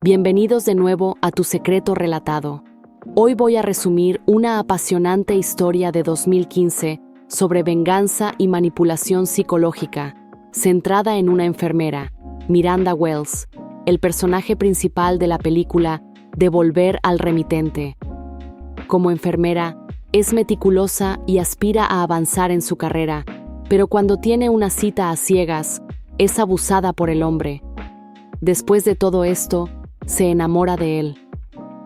Bienvenidos de nuevo a Tu Secreto Relatado. Hoy voy a resumir una apasionante historia de 2015 sobre venganza y manipulación psicológica, centrada en una enfermera, Miranda Wells, el personaje principal de la película Devolver al remitente. Como enfermera, es meticulosa y aspira a avanzar en su carrera, pero cuando tiene una cita a ciegas, es abusada por el hombre. Después de todo esto, se enamora de él.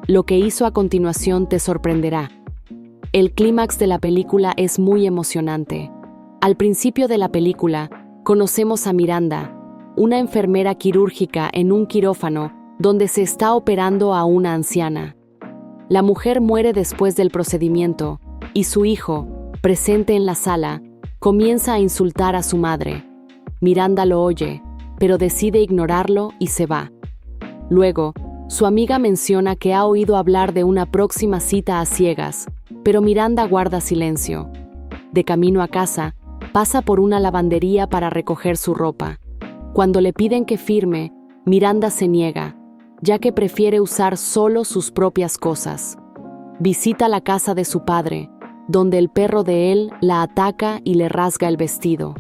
Lo que hizo a continuación te sorprenderá. El clímax de la película es muy emocionante. Al principio de la película, conocemos a Miranda, una enfermera quirúrgica en un quirófano donde se está operando a una anciana. La mujer muere después del procedimiento y su hijo, presente en la sala, comienza a insultar a su madre. Miranda lo oye, pero decide ignorarlo y se va. Luego, su amiga menciona que ha oído hablar de una próxima cita a ciegas, pero Miranda guarda silencio. De camino a casa, pasa por una lavandería para recoger su ropa. Cuando le piden que firme, Miranda se niega, ya que prefiere usar solo sus propias cosas. Visita la casa de su padre, donde el perro de él la ataca y le rasga el vestido.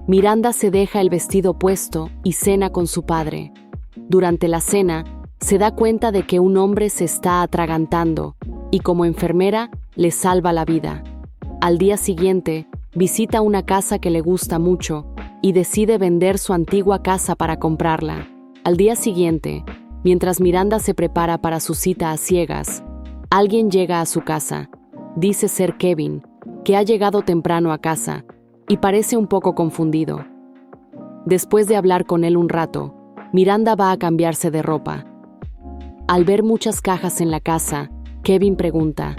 Miranda se deja el vestido puesto y cena con su padre. Durante la cena, se da cuenta de que un hombre se está atragantando y como enfermera le salva la vida. Al día siguiente, visita una casa que le gusta mucho y decide vender su antigua casa para comprarla. Al día siguiente, mientras Miranda se prepara para su cita a ciegas, alguien llega a su casa. Dice ser Kevin, que ha llegado temprano a casa y parece un poco confundido. Después de hablar con él un rato, Miranda va a cambiarse de ropa. Al ver muchas cajas en la casa, Kevin pregunta,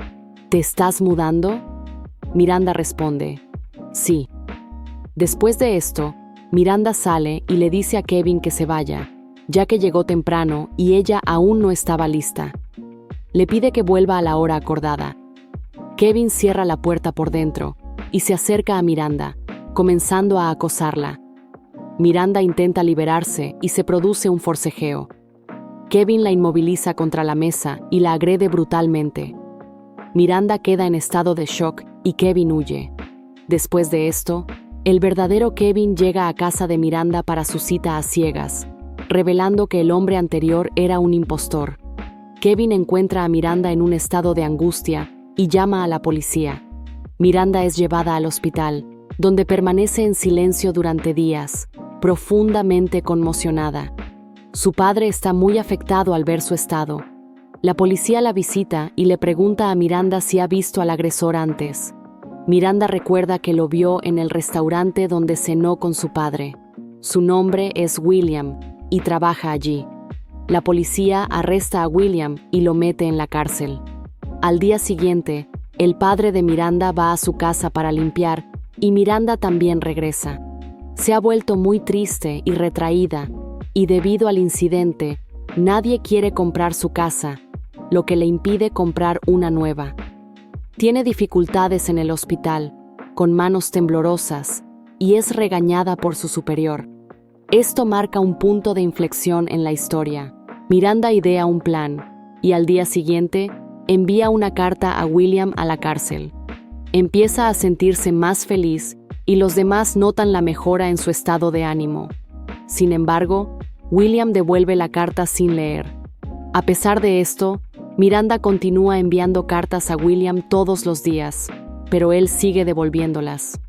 ¿te estás mudando? Miranda responde, sí. Después de esto, Miranda sale y le dice a Kevin que se vaya, ya que llegó temprano y ella aún no estaba lista. Le pide que vuelva a la hora acordada. Kevin cierra la puerta por dentro y se acerca a Miranda, comenzando a acosarla. Miranda intenta liberarse y se produce un forcejeo. Kevin la inmoviliza contra la mesa y la agrede brutalmente. Miranda queda en estado de shock y Kevin huye. Después de esto, el verdadero Kevin llega a casa de Miranda para su cita a ciegas, revelando que el hombre anterior era un impostor. Kevin encuentra a Miranda en un estado de angustia y llama a la policía. Miranda es llevada al hospital, donde permanece en silencio durante días, profundamente conmocionada. Su padre está muy afectado al ver su estado. La policía la visita y le pregunta a Miranda si ha visto al agresor antes. Miranda recuerda que lo vio en el restaurante donde cenó con su padre. Su nombre es William y trabaja allí. La policía arresta a William y lo mete en la cárcel. Al día siguiente, el padre de Miranda va a su casa para limpiar y Miranda también regresa. Se ha vuelto muy triste y retraída, y debido al incidente, nadie quiere comprar su casa, lo que le impide comprar una nueva. Tiene dificultades en el hospital, con manos temblorosas, y es regañada por su superior. Esto marca un punto de inflexión en la historia. Miranda idea un plan, y al día siguiente, envía una carta a William a la cárcel. Empieza a sentirse más feliz y los demás notan la mejora en su estado de ánimo. Sin embargo, William devuelve la carta sin leer. A pesar de esto, Miranda continúa enviando cartas a William todos los días, pero él sigue devolviéndolas.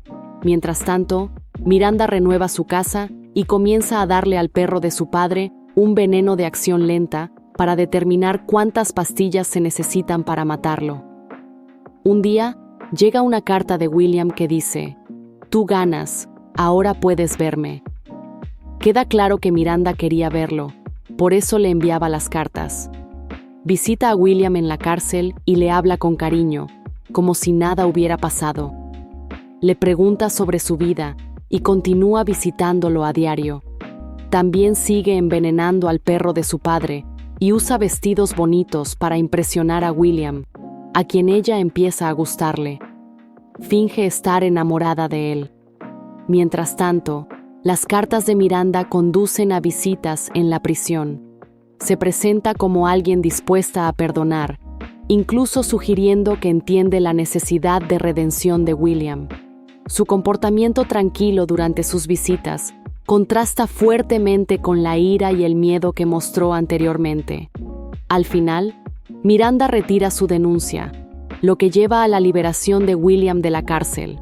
Mientras tanto, Miranda renueva su casa y comienza a darle al perro de su padre un veneno de acción lenta para determinar cuántas pastillas se necesitan para matarlo. Un día, llega una carta de William que dice, «Tú ganas, ahora puedes verme». Queda claro que Miranda quería verlo, por eso le enviaba las cartas. Visita a William en la cárcel y le habla con cariño, como si nada hubiera pasado. Le pregunta sobre su vida y continúa visitándolo a diario. También sigue envenenando al perro de su padre y usa vestidos bonitos para impresionar a William, a quien ella empieza a gustarle. Finge estar enamorada de él. Mientras tanto, las cartas de Miranda conducen a visitas en la prisión. se presenta como alguien dispuesta a perdonar, incluso sugiriendo que entiende la necesidad de redención de William. Su comportamiento tranquilo durante sus visitas contrasta fuertemente con la ira y el miedo que mostró anteriormente. Al final, Miranda retira su denuncia, lo que lleva a la liberación de William de la cárcel.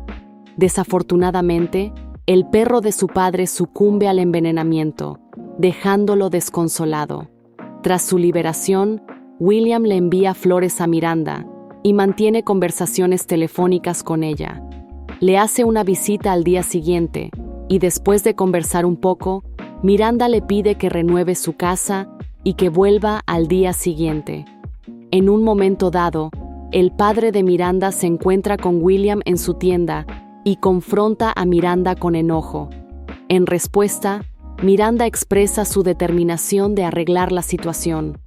Desafortunadamente, el perro de su padre sucumbe al envenenamiento, dejándolo desconsolado. Tras su liberación, William le envía flores a Miranda y mantiene conversaciones telefónicas con ella. Le hace una visita al día siguiente y después de conversar un poco, Miranda le pide que renueve su casa y que vuelva al día siguiente. En un momento dado, el padre de Miranda se encuentra con William en su tienda y confronta a Miranda con enojo. En respuesta, Miranda expresa su determinación de arreglar la situación,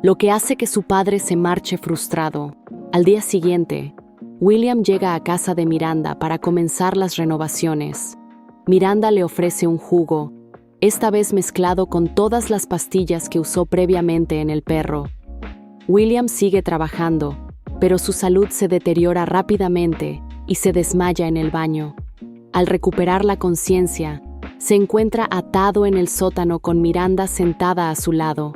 lo que hace que su padre se marche frustrado. Al día siguiente, William llega a casa de Miranda para comenzar las renovaciones. Miranda le ofrece un jugo, esta vez mezclado con todas las pastillas que usó previamente en el perro. William sigue trabajando, pero su salud se deteriora rápidamente y se desmaya en el baño. Al recuperar la conciencia, se encuentra atado en el sótano con Miranda sentada a su lado.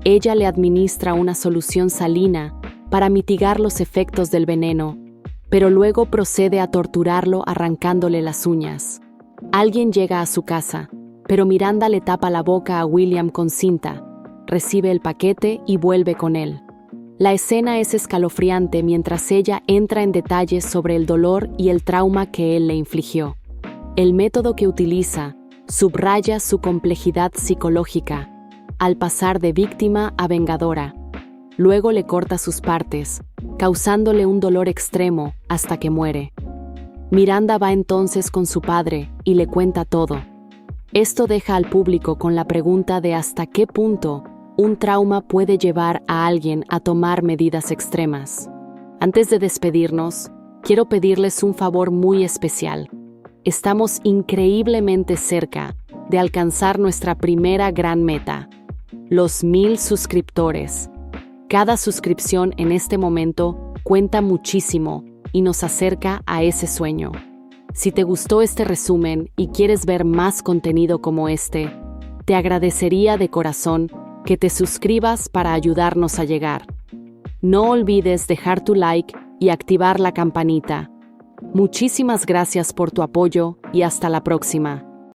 Ella le administra una solución salina para mitigar los efectos del veneno, pero luego procede a torturarlo arrancándole las uñas. Alguien llega a su casa, pero Miranda le tapa la boca a William con cinta, recibe el paquete y vuelve con él. La escena es escalofriante mientras ella entra en detalles sobre el dolor y el trauma que él le infligió. El método que utiliza subraya su complejidad psicológica, al pasar de víctima a vengadora. Luego le corta sus partes, causándole un dolor extremo hasta que muere. Miranda va entonces con su padre y le cuenta todo. Esto deja al público con la pregunta de hasta qué punto un trauma puede llevar a alguien a tomar medidas extremas. Antes de despedirnos, quiero pedirles un favor muy especial. Estamos increíblemente cerca de alcanzar nuestra primera gran meta, los 1000 suscriptores. Cada suscripción en este momento cuenta muchísimo y nos acerca a ese sueño. Si te gustó este resumen y quieres ver más contenido como este, te agradecería de corazón que te suscribas para ayudarnos a llegar. No olvides dejar tu like y activar la campanita. Muchísimas gracias por tu apoyo y hasta la próxima.